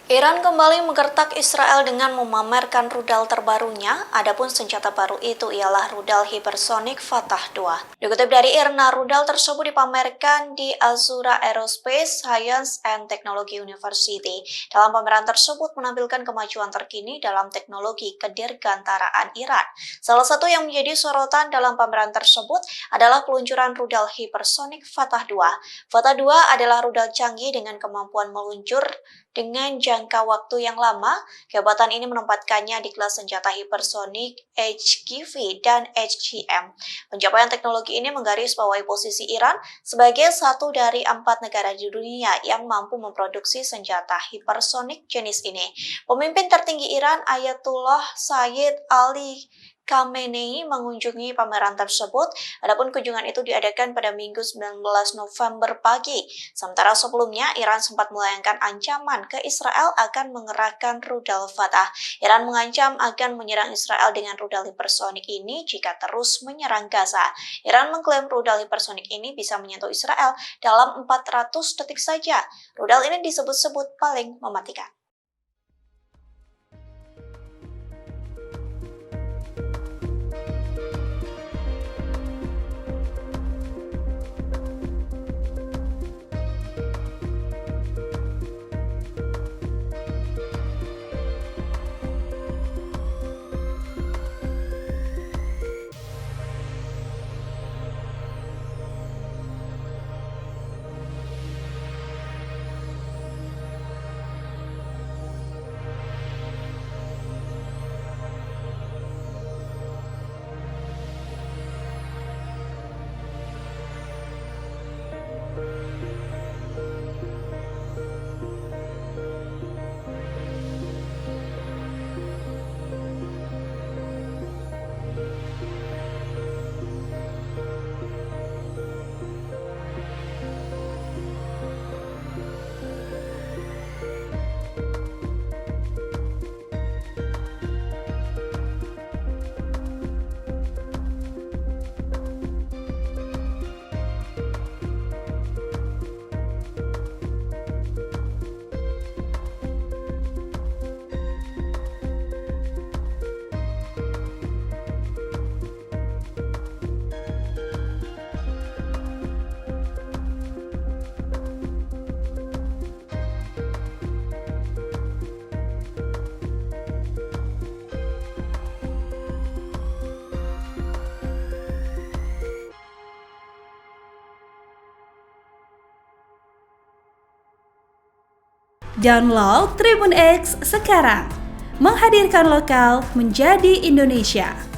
Iran kembali menggertak Israel dengan memamerkan rudal terbarunya, adapun senjata baru itu ialah rudal hipersonik Fatah 2. Dikutip dari IRNA, rudal tersebut dipamerkan di Azura Aerospace Science and Technology University. Dalam pameran tersebut menampilkan kemajuan terkini dalam teknologi kedirgantaraan Iran. Salah satu yang menjadi sorotan dalam pameran tersebut adalah peluncuran rudal hipersonik Fatah 2. Fatah 2 adalah rudal canggih dengan kemampuan meluncur dengan jangka waktu yang lama. Kehebatan ini menempatkannya di kelas senjata hipersonik HGV dan HGM. Pencapaian teknologi ini menggarisbawahi posisi Iran sebagai satu dari 4 negara di dunia yang mampu memproduksi senjata hipersonik jenis ini. Pemimpin tertinggi Iran, Ayatullah Sayyid Ali Khamenei mengunjungi pameran tersebut. Adapun kunjungan itu diadakan pada Minggu 19 November pagi. Sementara sebelumnya, Iran sempat melayangkan ancaman ke Israel akan mengerahkan rudal Fatah. Iran mengancam akan menyerang Israel dengan rudal hipersonik ini jika terus menyerang Gaza. Iran mengklaim rudal hipersonik ini bisa menyentuh Israel dalam 400 detik saja. Rudal ini disebut-sebut paling mematikan. Download Tribun X sekarang, menghadirkan lokal menjadi Indonesia.